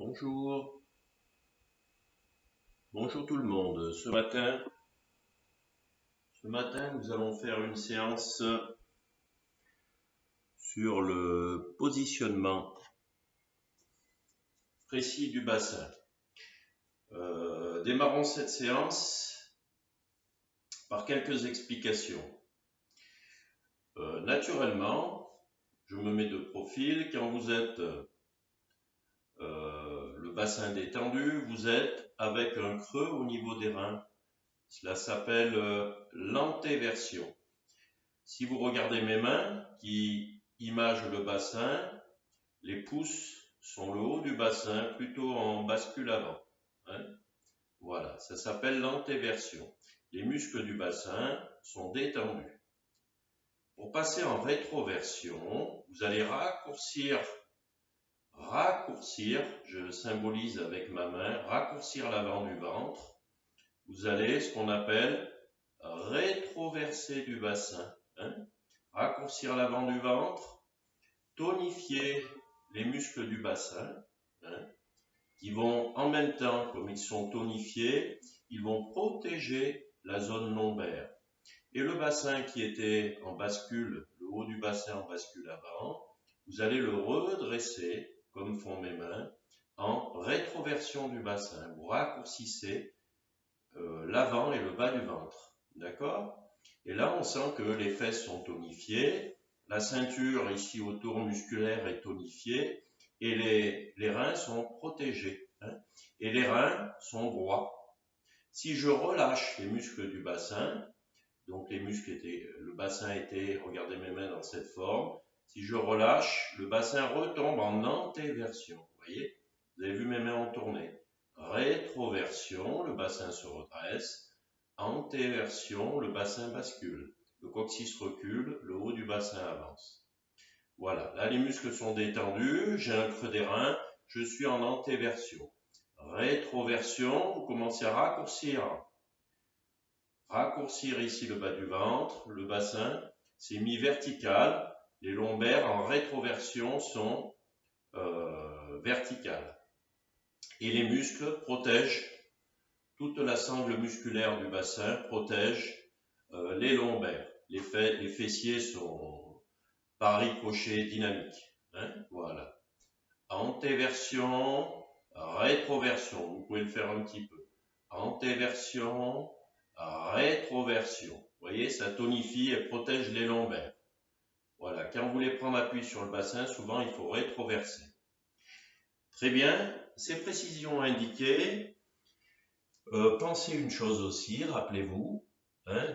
Bonjour, bonjour tout le monde. Ce matin, nous allons faire une séance sur le positionnement précis du bassin. Démarrons cette séance par quelques explications. Naturellement, je me mets de profil. Quand vous êtes le bassin détendu, vous êtes avec un creux au niveau des reins. Cela s'appelle l'antéversion. Si vous regardez mes mains qui imagent le bassin, les pouces sont le haut du bassin, plutôt en bascule avant. Voilà, ça s'appelle l'antéversion. Les muscles du bassin sont détendus. Pour passer en rétroversion, vous allez raccourcir, je symbolise avec ma main, raccourcir l'avant du ventre. Vous allez, ce qu'on appelle, rétroverser du bassin. Raccourcir l'avant du ventre, tonifier les muscles du bassin, qui vont en même temps, comme ils sont tonifiés, ils vont protéger la zone lombaire. Et le bassin qui était en bascule, le haut du bassin en bascule avant, vous allez le redresser, comme font mes mains, en rétroversion du bassin. Vous raccourcissez l'avant et le bas du ventre. D'accord ? Et là, on sent que les fesses sont tonifiées, la ceinture ici autour musculaire est tonifiée et les reins sont protégés. Et les reins sont droits. Si je relâche les muscles du bassin, donc le bassin était, regardez mes mains dans cette forme, si je relâche, le bassin retombe en antéversion. Vous voyez ? Vous avez vu mes mains en tournée. Rétroversion, le bassin se redresse. Antéversion, le bassin bascule. Le coccyx recule, le haut du bassin avance. Voilà, là les muscles sont détendus, j'ai un creux des reins, je suis en antéversion. Rétroversion, vous commencez à raccourcir. Raccourcir ici le bas du ventre, le bassin, c'est mis vertical. Les lombaires en rétroversion sont verticales. Et les muscles protègent. Toute la sangle musculaire du bassin protège les lombaires. Les fessiers sont par ricochet dynamiques. Voilà. Antéversion, rétroversion. Vous pouvez le faire un petit peu. Antéversion, rétroversion. Vous voyez, ça tonifie et protège les lombaires. Voilà. Quand vous voulez prendre appui sur le bassin, souvent il faut rétroverser. Très bien. Ces précisions indiquées, pensez une chose aussi, rappelez-vous,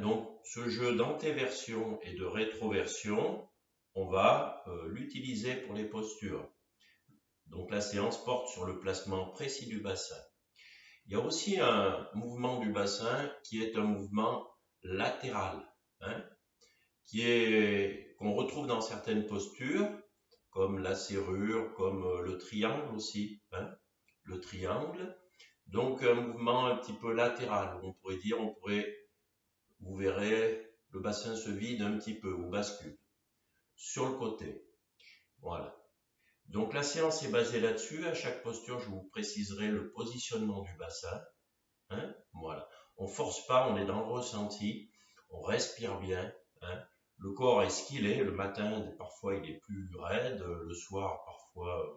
donc ce jeu d'antéversion et de rétroversion, on va l'utiliser pour les postures. Donc la séance porte sur le placement précis du bassin. Il y a aussi un mouvement du bassin qui est un mouvement latéral, qu'on retrouve dans certaines postures, comme la serrure, comme le triangle aussi, le triangle. Donc un mouvement un petit peu latéral, on pourrait dire, vous verrez, le bassin se vide un petit peu ou bascule sur le côté. Voilà. Donc la séance est basée là-dessus. À chaque posture, je vous préciserai le positionnement du bassin. Voilà. On ne force pas, on est dans le ressenti, on respire bien. Le corps est ce qu'il est. Le matin, parfois, il est plus raide. Le soir, parfois,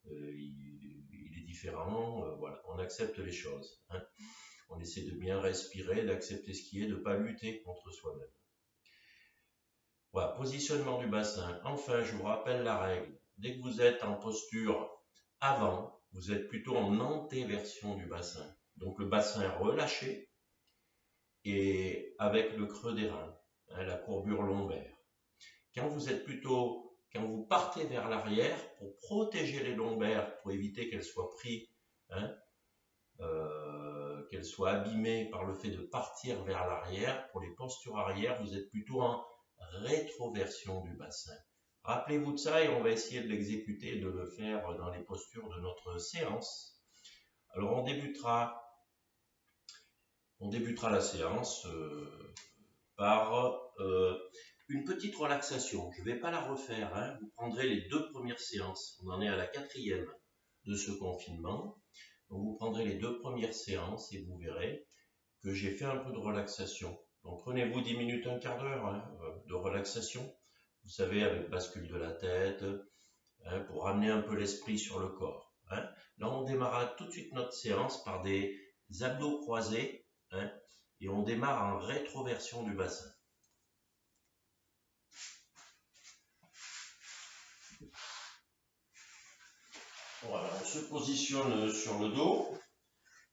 il est différent. Voilà, on accepte les choses. On essaie de bien respirer, d'accepter ce qui est, de ne pas lutter contre soi-même. Voilà, positionnement du bassin. Enfin, je vous rappelle la règle. Dès que vous êtes en posture avant, vous êtes plutôt en antéversion du bassin. Donc le bassin relâché et avec le creux des reins, la courbure lombaire. Quand vous partez vers l'arrière, pour protéger les lombaires, pour éviter qu'elles soient prises, qu'elles soient abîmées par le fait de partir vers l'arrière, pour les postures arrière, vous êtes plutôt en rétroversion du bassin. Rappelez-vous de ça et on va essayer de l'exécuter et de le faire dans les postures de notre séance. Alors on débutera la séance par une petite relaxation. Je ne vais pas la refaire, vous prendrez les 2 premières séances, on en est à la 4e. de ce confinement. Donc vous prendrez les 2 premières séances et vous verrez que j'ai fait un peu de relaxation. Donc prenez-vous 10 minutes, un quart d'heure de relaxation. Vous savez, avec bascule de la tête, pour ramener un peu l'esprit sur le corps. Là, on démarrera tout de suite notre séance par des abdos croisés et on démarre en rétroversion du bassin. Voilà, on se positionne sur le dos,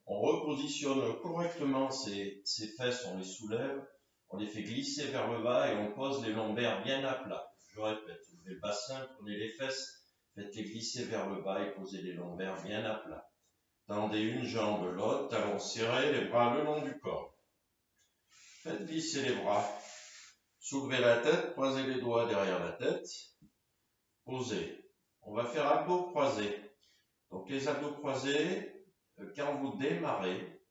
on repositionne correctement ses fesses, on les soulève, on les fait glisser vers le bas et on pose les lombaires bien à plat. Je répète, ouvrez le bassin, prenez les fesses, faites-les glisser vers le bas et posez les lombaires bien à plat. Tendez une jambe, l'autre, talons serrés, les bras le long du corps. Faites glisser les bras. Soulevez la tête, croisez les doigts derrière la tête. Posez. On va faire abdos croisés. Donc les abdos croisés, quand vous démarrez,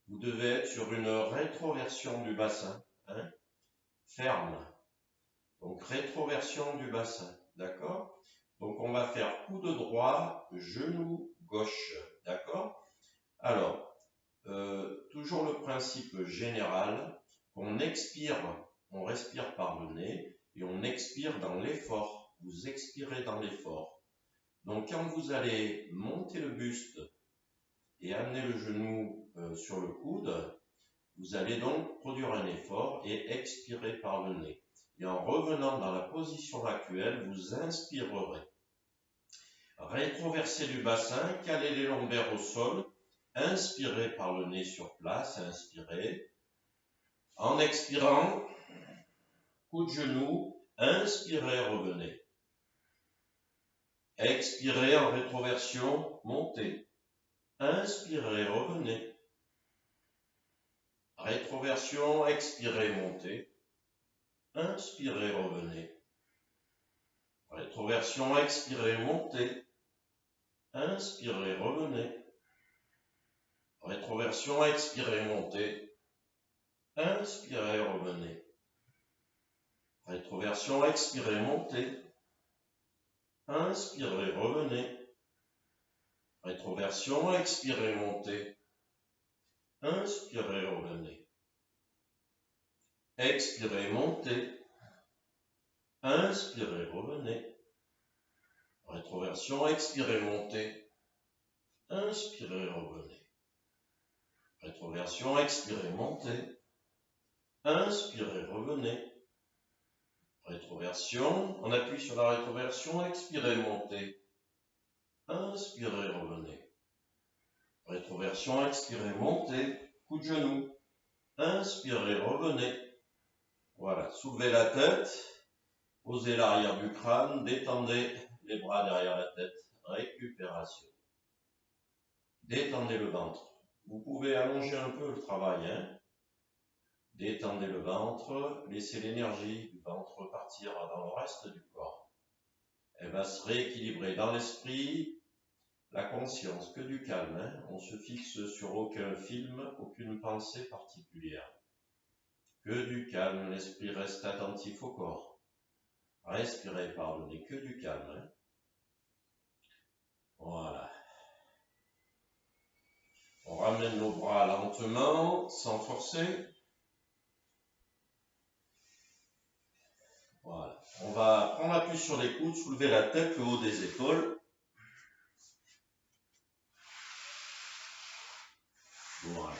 vous devez être sur une rétroversion du bassin. Ferme. Donc rétroversion du bassin. D'accord? Donc on va faire coude droit, genou gauche. D'accord? Alors, toujours le principe général, on expire, on respire par le nez et on expire dans l'effort. Vous expirez dans l'effort. Donc quand vous allez monter le buste et amener le genou sur le coude, vous allez donc produire un effort et expirer par le nez. Et en revenant dans la position actuelle, vous inspirerez. Rétroversez du bassin, calez les lombaires au sol, inspirez par le nez sur place, inspirez. En expirant, coup de genou, inspirez, revenez. Expirez en rétroversion, montez. Inspirez, revenez. Rétroversion, expirez, montez. Inspirez, revenez. Rétroversion, expirez, montez. Inspirez, revenez. Rétroversion, expirez, montez. Inspirez, revenez. Rétroversion, expirez, montez. Inspirez, revenez. Rétroversion, expirez, montez. Inspirez, revenez. Expirez, montez. Inspirez, revenez. Rétroversion, expirez, montez. Inspirez, revenez. Rétroversion, expirez, montez. Inspirez, revenez. Rétroversion, on appuie sur la rétroversion, expirez, montez. Inspirez, revenez. Rétroversion, expirez, montez. Coup de genou. Inspirez, revenez. Voilà, soulevez la tête, posez l'arrière du crâne, détendez les bras derrière la tête. Récupération. Détendez le ventre. Vous pouvez allonger un peu le travail. Détendez le ventre, laissez l'énergie du ventre partir dans le reste du corps. Elle va se rééquilibrer dans l'esprit, la conscience, que du calme. On se fixe sur aucun film, aucune pensée particulière. Que du calme, l'esprit reste attentif au corps. Respirez par le nez, que du calme. Voilà. On ramène nos bras lentement, sans forcer. Voilà. On va prendre appui sur les coudes, soulever la tête, le haut des épaules. Voilà.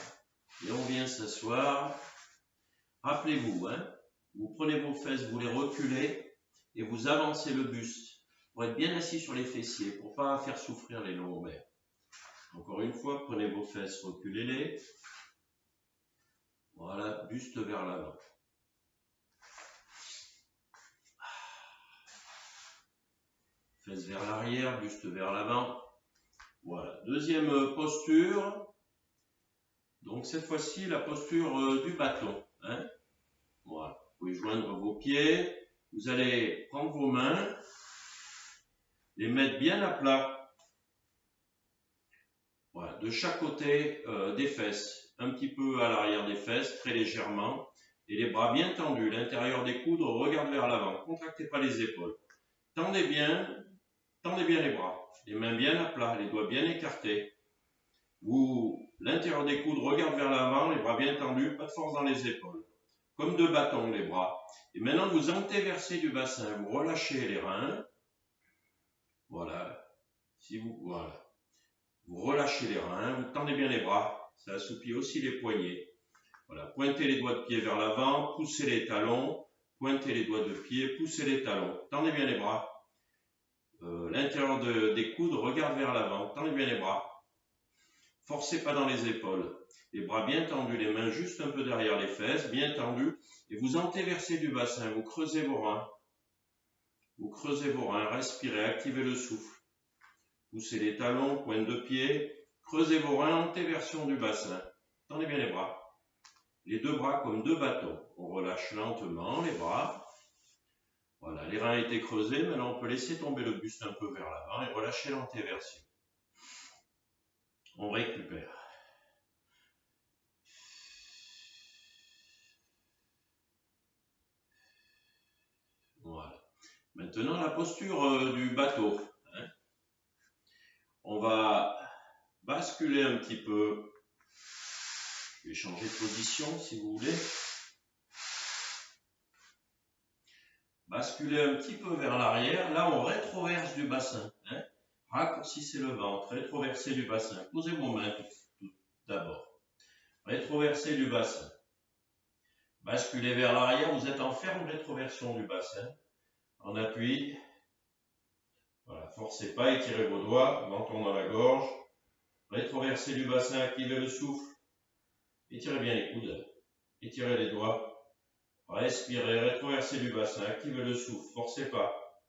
Et on vient s'asseoir. Rappelez-vous, vous prenez vos fesses, vous les reculez et vous avancez le buste pour être bien assis sur les fessiers, pour ne pas faire souffrir les lombaires. Encore une fois, prenez vos fesses, reculez-les. Voilà, buste vers l'avant. Fesses vers l'arrière, buste vers l'avant. Voilà, deuxième posture. Donc cette fois-ci, la posture du bâton. Voilà, vous pouvez joindre vos pieds. Vous allez prendre vos mains, les mettre bien à plat. Voilà, de chaque côté des fesses, un petit peu à l'arrière des fesses, très légèrement. Et les bras bien tendus, l'intérieur des coudes regarde vers l'avant. Contractez pas les épaules. Tendez bien tendez bien les bras, les mains bien à plat, les doigts bien écartés. L'intérieur des coudes regarde vers l'avant, les bras bien tendus, pas de force dans les épaules. Comme deux bâtons les bras. Et maintenant vous antéversez du bassin, vous relâchez les reins. Voilà. Voilà. Vous relâchez les reins, vous tendez bien les bras, ça assouplit aussi les poignets. Voilà, pointez les doigts de pied vers l'avant, poussez les talons, pointez les doigts de pied, poussez les talons. Tendez bien les bras. L'intérieur des coudes regarde vers l'avant, tendez bien les bras. Forcez pas dans les épaules. Les bras bien tendus, les mains juste un peu derrière les fesses, bien tendues. Et vous antéversez du bassin, vous creusez vos reins. Vous creusez vos reins, respirez, activez le souffle. Poussez les talons, pointe de pied, creusez vos reins, antéversion du bassin. Tendez bien les bras. Les deux bras comme deux bâtons. On relâche lentement les bras. Voilà, les reins étaient creusés. Maintenant, on peut laisser tomber le buste un peu vers l'avant et relâcher l'antéversion. On récupère. Voilà. Maintenant, la posture du bateau. On va basculer un petit peu. Je vais changer de position si vous voulez. Basculer un petit peu vers l'arrière. Là, on rétroverse du bassin. Raccourcissez le ventre, rétroversez du bassin. Posez vos mains tout d'abord. Rétroversez du bassin. Basculez vers l'arrière. Vous êtes en ferme rétroversion du bassin. En appui. Voilà, forcez pas, étirez vos doigts, menton dans la gorge. Rétroversez du bassin, activez le souffle. Étirez bien les coudes. Étirez les doigts. Respirez, rétroversez du bassin, activez le souffle, forcez pas.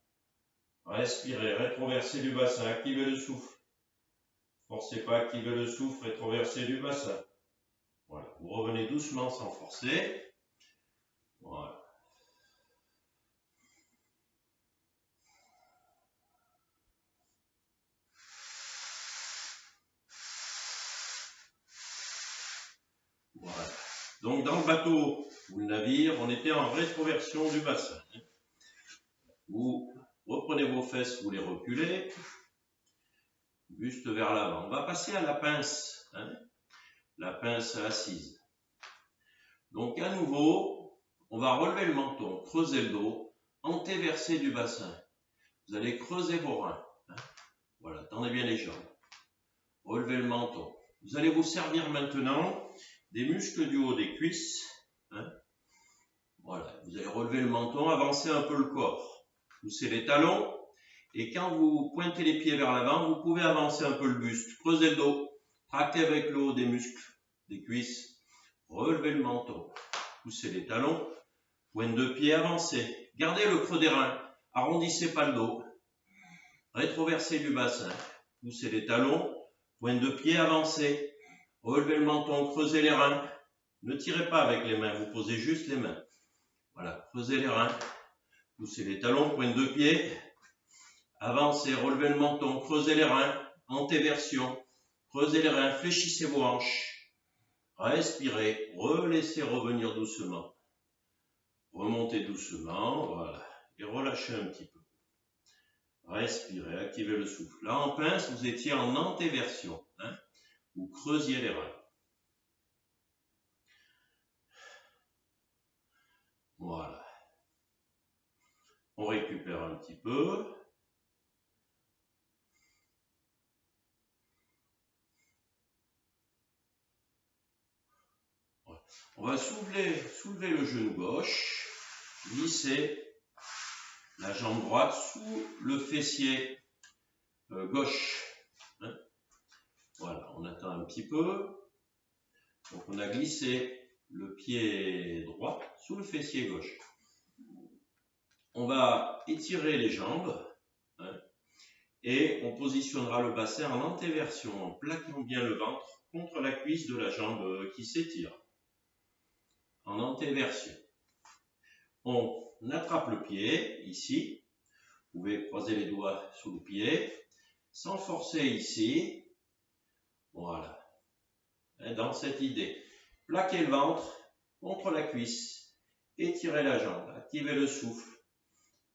Respirez, rétroversez du bassin, activez le souffle. Forcez pas, activez le souffle, rétroversez du bassin. Voilà, vous revenez doucement sans forcer. Voilà. Voilà. Donc dans le bateau ou le navire, on était en rétroversion du bassin. Vous reprenez vos fesses, vous les reculez. Buste vers l'avant. On va passer à la pince. La pince assise. Donc à nouveau, on va relever le menton, creuser le dos, antéverser du bassin. Vous allez creuser vos reins. Voilà, tendez bien les jambes. Relevez le menton. Vous allez vous servir maintenant des muscles du haut des cuisses. Voilà, vous allez relever le menton, avancer un peu le corps. Poussez les talons. Et quand vous pointez les pieds vers l'avant, vous pouvez avancer un peu le buste. Creusez le dos. Tractez avec le haut des muscles des cuisses. Relevez le menton. Poussez les talons. Pointe de pied, avancez. Gardez le creux des reins. Arrondissez pas le dos. Rétroversez du bassin. Poussez les talons. Pointe de pied, avancez. Relevez le menton, creusez les reins. Ne tirez pas avec les mains, vous posez juste les mains. Voilà, creusez les reins. Poussez les talons, pointe de pied. Avancez, relevez le menton, creusez les reins. Antéversion. Creusez les reins, fléchissez vos hanches. Respirez, relaissez revenir doucement. Remontez doucement, voilà. Et relâchez un petit peu. Respirez, activez le souffle. Là, en pince, vous étiez en antéversion. Vous creusiez les reins. Voilà. On récupère un petit peu. On va soulever le genou gauche, glisser la jambe droite sous le fessier gauche. Voilà, on attend un petit peu. Donc on a glissé le pied droit sous le fessier gauche. On va étirer les jambes et on positionnera le bassin en antéversion en plaquant bien le ventre contre la cuisse de la jambe qui s'étire. En antéversion. On attrape le pied ici. Vous pouvez croiser les doigts sous le pied sans forcer ici. Voilà. Dans cette idée. Plaquez le ventre contre la cuisse. Étirez la jambe. Activez le souffle.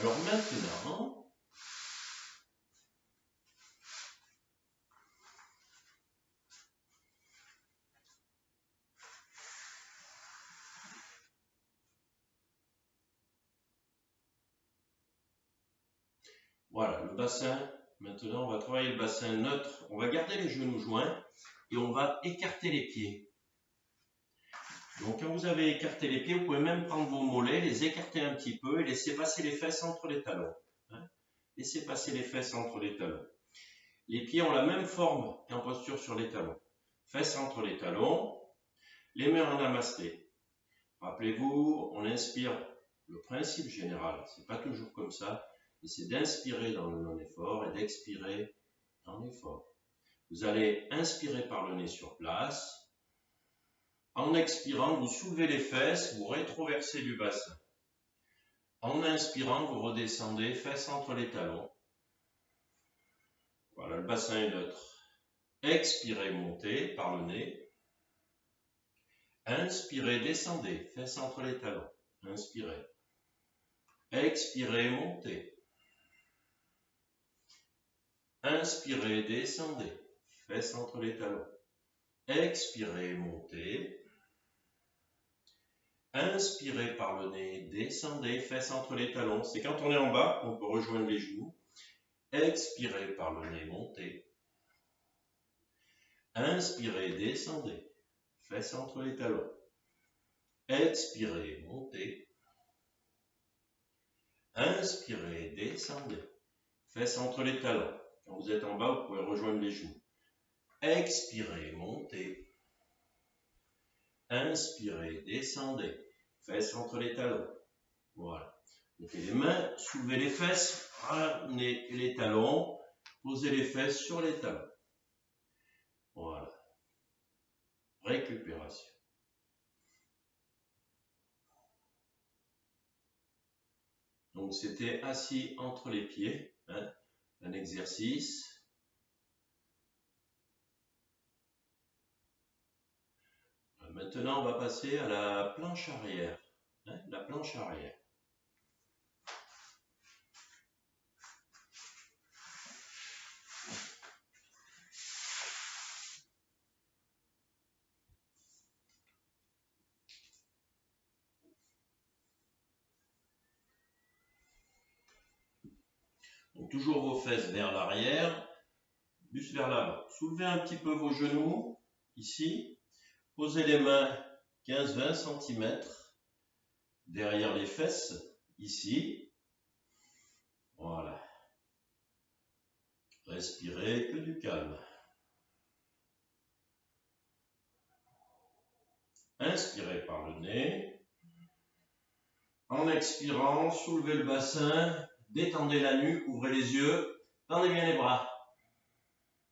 Alors maintenant, voilà, le bassin. Maintenant, on va travailler le bassin neutre. On va garder les genoux joints et on va écarter les pieds. Donc, quand vous avez écarté les pieds, vous pouvez même prendre vos mollets, les écarter un petit peu et laisser passer les fesses entre les talons. Laissez passer les fesses entre les talons. Les pieds ont la même forme qu'en posture sur les talons. Fesses entre les talons, les mains en namasté. Rappelez-vous, on inspire, le principe général, c'est pas toujours comme ça, mais c'est d'inspirer dans le non-effort et d'expirer dans l'effort. Vous allez inspirer par le nez sur place. En expirant, vous soulevez les fesses, vous rétroversez du bassin. En inspirant, vous redescendez, fesses entre les talons. Voilà, le bassin est neutre. Expirez, montez par le nez. Inspirez, descendez, fesses entre les talons. Inspirez. Expirez, montez. Inspirez, descendez, fesses entre les talons. Expirez, montez. Inspirez par le nez, descendez, fesses entre les talons. C'est quand on est en bas qu'on peut rejoindre les genoux. Expirez par le nez, montez. Inspirez, descendez, fesses entre les talons. Expirez, montez. Inspirez, descendez, fesses entre les talons. Quand vous êtes en bas, vous pouvez rejoindre les genoux. Expirez, montez. Inspirez, descendez, fesses entre les talons. Voilà. Mettez les mains, soulevez les fesses, ramenez les talons, posez les fesses sur les talons. Voilà. Récupération. Donc c'était assis entre les pieds, un exercice. Maintenant, on va passer à la planche arrière. La planche arrière. Donc toujours vos fesses vers l'arrière, buste vers l'avant. Soulevez un petit peu vos genoux, ici. Posez les mains 15-20 cm derrière les fesses, ici. Voilà. Respirez, que du calme. Inspirez par le nez. En expirant, soulevez le bassin, détendez la nuque, ouvrez les yeux, tendez bien les bras.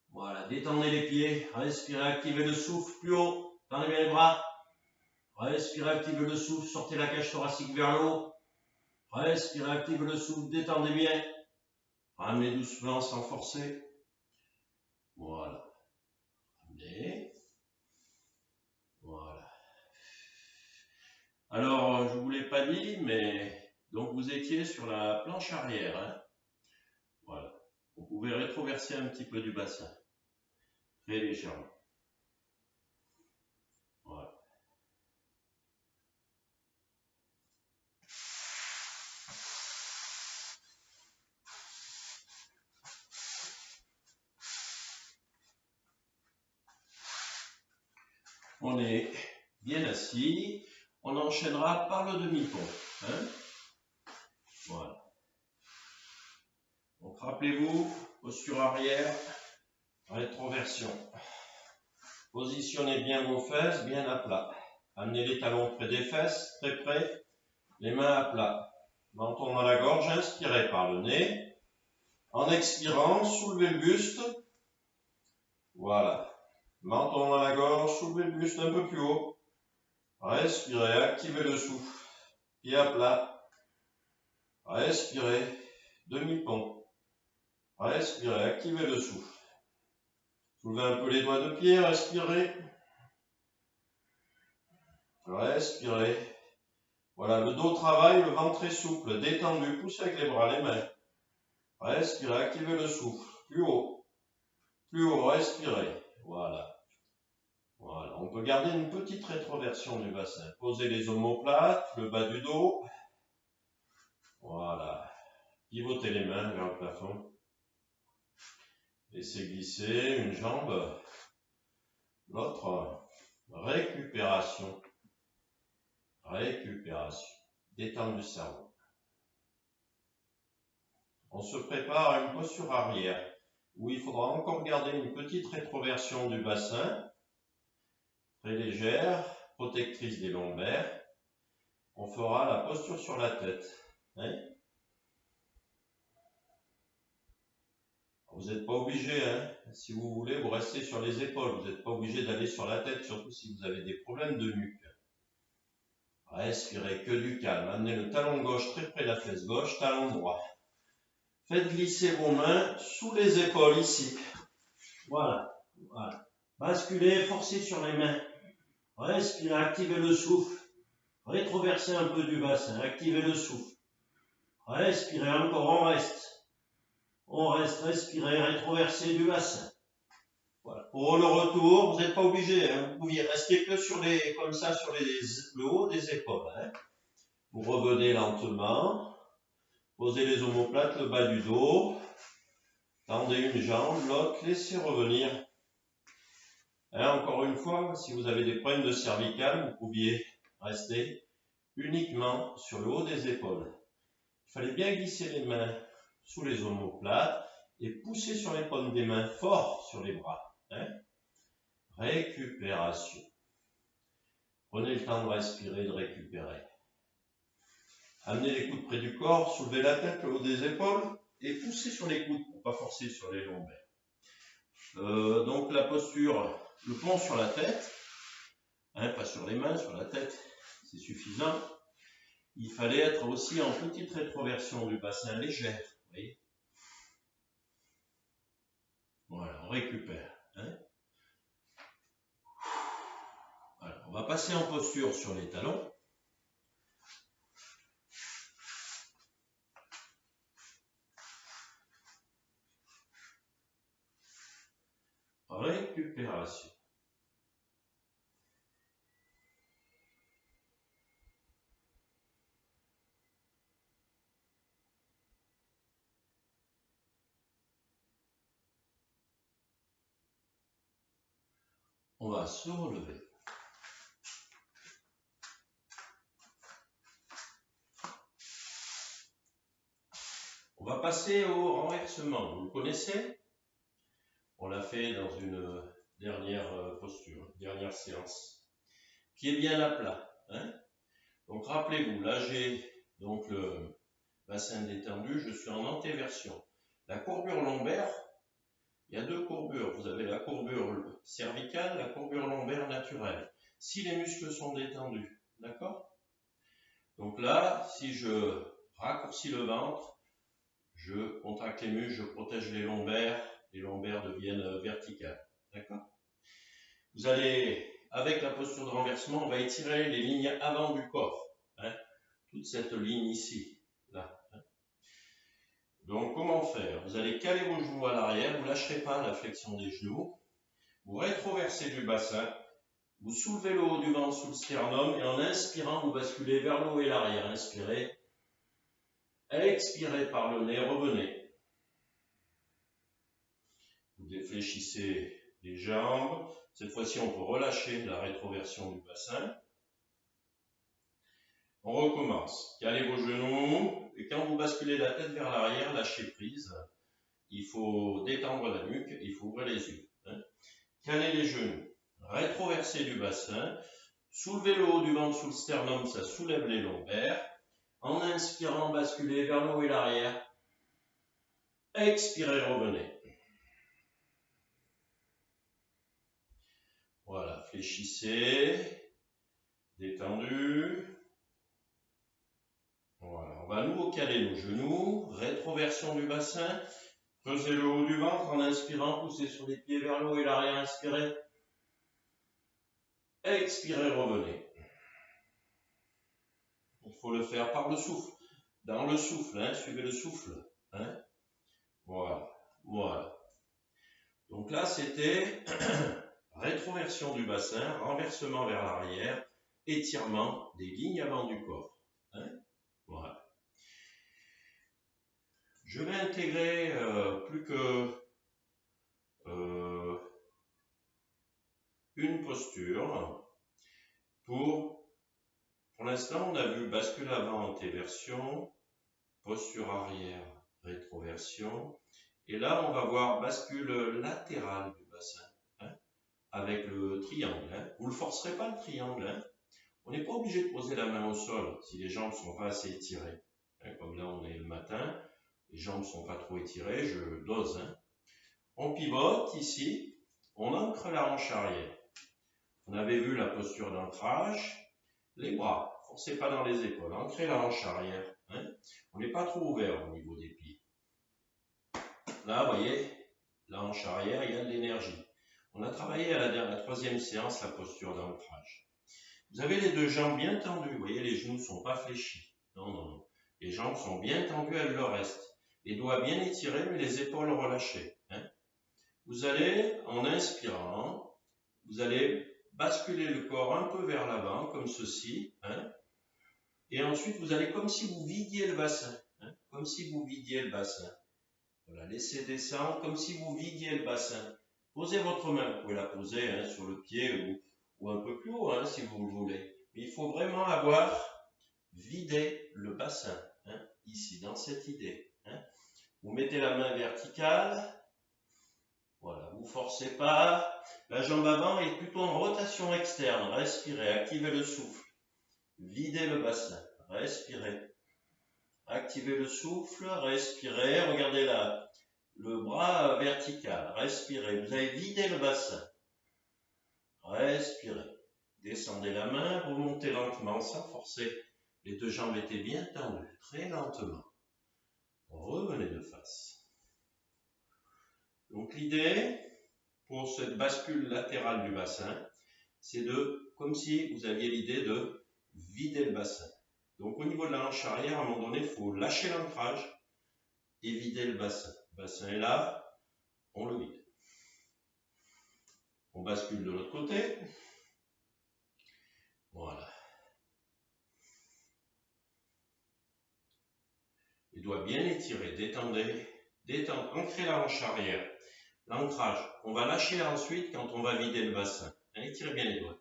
Voilà, détendez les pieds, respirez, activez le souffle plus haut, tendez bien les bras. Respirez, activez le souffle, sortez la cage thoracique vers le haut. Respirez, activez le souffle, détendez bien. Ramenez doucement sans forcer. Voilà. Ramenez. Voilà. Alors, je ne vous l'ai pas dit, mais donc vous étiez sur la planche arrière. Voilà. Vous pouvez rétroverser un petit peu du bassin. Très légèrement. Voilà. On est bien assis. On enchaînera par le demi-pont. Voilà. Donc rappelez-vous, posture arrière, rétroversion. Positionnez bien vos fesses, bien à plat. Amenez les talons près des fesses, très près. Les mains à plat. Menton dans la gorge, inspirez par le nez. En expirant, soulevez le buste. Voilà. Menton dans la gorge, soulevez le buste un peu plus haut. Respirez, activez le souffle. Pied à plat. Respirez, demi-pont. Respirez, activez le souffle. Soulevez un peu les doigts de pied, respirez. Respirez. Voilà, le dos travaille, le ventre est souple, détendu, poussez avec les bras, les mains. Respirez, activez le souffle. Plus haut, respirez. Voilà. Voilà, on peut garder une petite rétroversion du bassin. Posez les omoplates, le bas du dos. Voilà. Pivotez les mains vers le plafond. Laissez glisser une jambe, l'autre. Récupération. Récupération. Détente du cerveau. On se prépare à une posture arrière où il faudra encore garder une petite rétroversion du bassin, très légère, protectrice des lombaires. On fera la posture sur la tête. Hein? Vous n'êtes pas obligé, hein? Si vous voulez, vous restez sur les épaules. Vous n'êtes pas obligé d'aller sur la tête, surtout si vous avez des problèmes de nuque. Respirez que du calme. Amenez le talon gauche très près de la fesse gauche, talon droit. Faites glisser vos mains sous les épaules ici. Voilà. Voilà. Basculez, forcez sur les mains. Respirez, activez le souffle. Rétroversez un peu du bassin, activez le souffle. Respirez encore, on reste. On reste, respirez, rétroversez du bassin. Voilà. Pour le retour, vous n'êtes pas obligé, hein. Vous pouviez rester que sur les, comme ça, sur le haut des épaules. Hein. Vous revenez lentement. Posez les omoplates, le bas du dos. Tendez une jambe, l'autre, laissez revenir. Hein, encore une fois, si vous avez des problèmes de cervicales, vous pouviez rester uniquement sur le haut des épaules. Il fallait bien glisser les mains sous les omoplates et pousser sur les paumes des mains fort sur les bras. Hein. Récupération. Prenez le temps de respirer, de récupérer. Amenez les coudes près du corps, soulevez la tête, le haut des épaules et poussez sur les coudes pour ne pas forcer sur les lombaires. Donc la posture, le pont sur la tête, hein, pas sur les mains, sur la tête, c'est suffisant. Il fallait être aussi en petite rétroversion du bassin légère. Vous voyez. Voilà, on récupère. Hein. Voilà, on va passer en posture sur les talons. Récupération. On va se relever. On va passer au renversement. Vous le connaissez? On l'a fait dans une dernière posture, dernière séance. Pieds bien à plat. Hein. Donc rappelez-vous, là j'ai donc le bassin détendu, je suis en antéversion. La courbure lombaire, il y a deux courbures. Vous avez la courbure cervicale, la courbure lombaire naturelle. Si les muscles sont détendus, d'accord? Donc là, si je raccourcis le ventre, je contracte les muscles, je protège les lombaires deviennent verticales, d'accord? Vous allez, avec la posture de renversement, on va étirer les lignes avant du corps, hein? Toute cette ligne ici, là. Hein? Donc, comment faire? Vous allez caler vos genoux à l'arrière, vous ne lâcherez pas la flexion des genoux, vous rétroversez du bassin, vous soulevez le haut du ventre sous le sternum et en inspirant, vous basculez vers le haut et l'arrière. Inspirez. Expirez par le nez, revenez. Vous défléchissez les jambes. Cette fois-ci, on peut relâcher la rétroversion du bassin. On recommence. Calez vos genoux et quand vous basculez la tête vers l'arrière, lâchez prise. Il faut détendre la nuque, il faut ouvrir les yeux. Hein. Calez les genoux. Rétroversez du bassin. Soulevez le haut du ventre sous le sternum, ça soulève les lombaires. En inspirant, basculez vers le haut et l'arrière. Expirez, revenez. Voilà, fléchissez, détendu. Voilà, on va à nouveau caler nos genoux, rétroversion du bassin. Creusez le haut du ventre en inspirant, poussez sur les pieds vers le haut et l'arrière, inspirez. Expirez, revenez. faut le faire par le souffle. Dans le souffle, hein, suivez le souffle. Hein. Voilà, voilà. Donc là, c'était rétroversion du bassin, renversement vers l'arrière, étirement des lignes avant du corps. Hein. Voilà. Je vais intégrer plus que une posture. Pour l'instant, on a vu bascule avant, antéversion, posture arrière, rétroversion. Et là, on va voir bascule latérale du bassin, hein, avec le triangle. Hein. Vous ne le forcerez pas le triangle. Hein. On n'est pas obligé de poser la main au sol si les jambes ne sont pas assez étirées. Hein, comme là, on est le matin, les jambes ne sont pas trop étirées, je dose. Hein. On pivote ici, on ancre la hanche arrière. On avait vu la posture d'ancrage, les bras, forcez pas dans les épaules, ancrez la hanche arrière. Hein. On n'est pas trop ouvert au niveau des pieds. Là, vous voyez, la hanche arrière, il y a de l'énergie. On a travaillé à la troisième séance la posture d'ancrage. Vous avez les deux jambes bien tendues, vous voyez, les genoux ne sont pas fléchis. Non, non, non. Les jambes sont bien tendues, elles le restent. Les doigts bien étirés, mais les épaules relâchées. Hein. Vous allez, en inspirant, vous allez basculer le corps un peu vers l'avant, comme ceci. Hein. Et ensuite, vous allez comme si vous vidiez le bassin. Hein, comme si vous vidiez le bassin. Voilà, laissez descendre comme si vous vidiez le bassin. Posez votre main, vous pouvez la poser hein, sur le pied ou un peu plus haut hein, si vous le voulez. Mais il faut vraiment avoir vidé le bassin, hein, ici, dans cette idée. Hein. Vous mettez la main verticale. Voilà, vous ne forcez pas. La jambe avant est plutôt en rotation externe. Respirez, activez le souffle. Videz le bassin, respirez. Activez le souffle, respirez. Regardez là, le bras vertical, respirez. Vous avez vidé le bassin. Respirez. Descendez la main, remontez lentement sans forcer. Les deux jambes étaient bien tendues, très lentement. Revenez de face. Donc l'idée, pour cette bascule latérale du bassin, c'est de, comme si vous aviez l'idée de vider le bassin. Donc au niveau de la hanche arrière, à un moment donné, il faut lâcher l'ancrage et vider le bassin. Le bassin est là, on le vide. On bascule de l'autre côté. Voilà. Les doigts bien étirés, détendez, détendez, ancrez la hanche arrière. L'ancrage, on va lâcher ensuite quand on va vider le bassin. Étirez bien les doigts.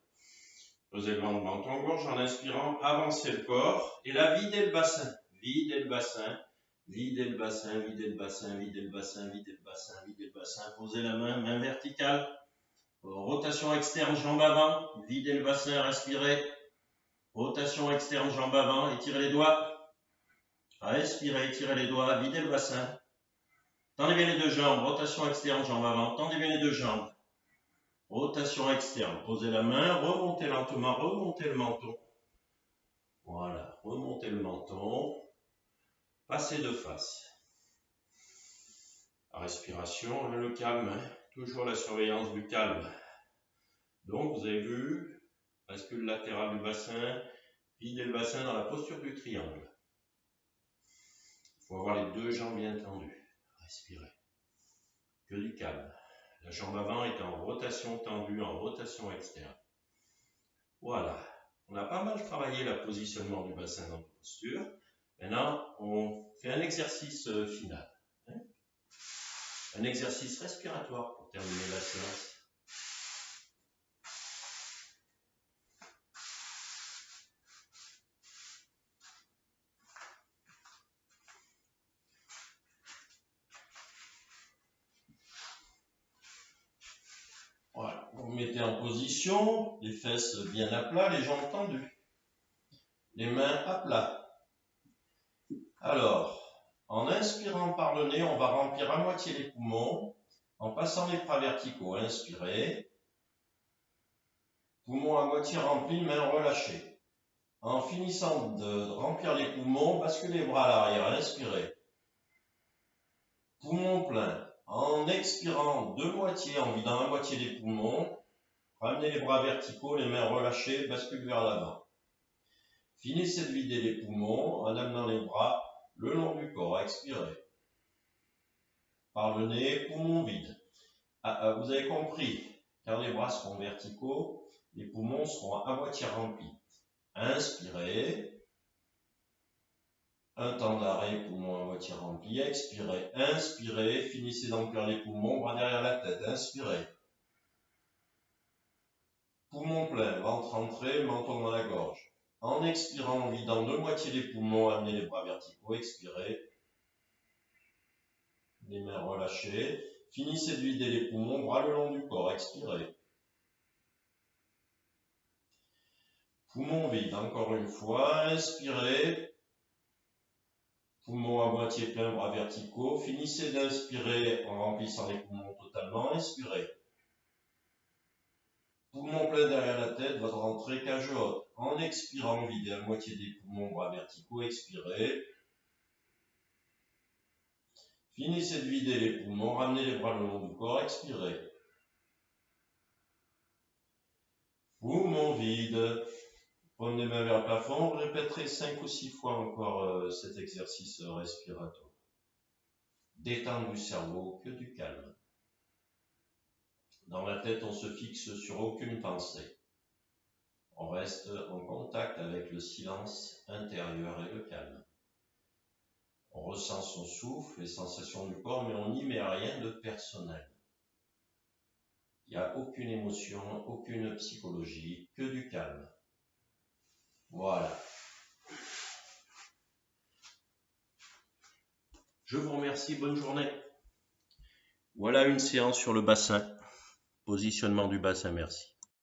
Posez le ventre, menton-gorge en inspirant, avancez le corps et là, videz le bassin. Videz le bassin, videz le bassin, videz le bassin, videz le bassin, videz le bassin, videz le bassin. Posez la main, main verticale. Rotation externe, jambe avant. Videz le bassin, respirez. Rotation externe, jambe avant. Étirez les doigts. Respirez, étirez les doigts. Videz le bassin. Tendez bien les deux jambes. Rotation externe, jambe avant. Tendez bien les deux jambes. Rotation externe. Posez la main. Remontez lentement. Remontez le menton. Voilà. Remontez le menton. Passez de face. La respiration, le calme. Hein. Toujours la surveillance du calme. Donc, vous avez vu, bascule latérale du bassin, videz le bassin dans la posture du triangle. Il faut avoir les deux jambes bien tendues. Respirez. Que du calme. La jambe avant est en rotation tendue, en rotation externe. Voilà. On a pas mal travaillé le positionnement du bassin dans la posture. Maintenant, on fait un exercice final. Hein? Un exercice respiratoire pour terminer la séance. Voilà, vous vous mettez en position, les fesses bien à plat, les jambes tendues, les mains à plat. Alors, en inspirant par le nez, on va remplir à moitié les poumons, en passant les bras verticaux. Inspirez. Poumons à moitié remplis, mains relâchées. En finissant de remplir les poumons, basculez les bras à l'arrière. Inspirez. Poumons pleins. En expirant de moitié, en vidant la moitié des poumons, ramenez les bras verticaux, les mains relâchées, basculez vers l'avant. Finissez de vider les poumons en amenant les bras le long du corps. Expirez. Par le nez, poumons vides. Vous avez compris, quand les bras seront verticaux, les poumons seront à moitié remplis. Inspirez. Un temps d'arrêt, poumons à moitié remplis. Expirez. Inspirez. Finissez d'emplir les poumons, bras derrière la tête. Inspirez. Poumons pleins, ventre entré, menton dans la gorge. En expirant, en vidant de moitié les poumons, amenez les bras verticaux. Expirez. Les mains relâchées. Finissez de vider les poumons, bras le long du corps. Expirez. Poumons vides, encore une fois. Inspirez. Poumons à moitié pleins, bras verticaux. Finissez d'inspirer en remplissant les poumons totalement. Inspirez. Poumons pleins derrière la tête, votre entrée cage haute. En expirant, videz à moitié des poumons, bras verticaux. Expirez. Finissez de vider les poumons, ramenez les bras le long du corps. Expirez. Poumons vides. Prenez les mains vers le plafond. Vous répéterez 5 ou 6 fois encore cet exercice respiratoire. Détendre du cerveau, que du calme. Dans la tête, on se fixe sur aucune pensée. On reste en contact avec le silence intérieur et le calme. On ressent son souffle, les sensations du corps, mais on n'y met rien de personnel. Il n'y a aucune émotion, aucune psychologie, que du calme. Voilà. Je vous remercie, bonne journée. Voilà une séance sur le bassin. Positionnement du bassin, merci.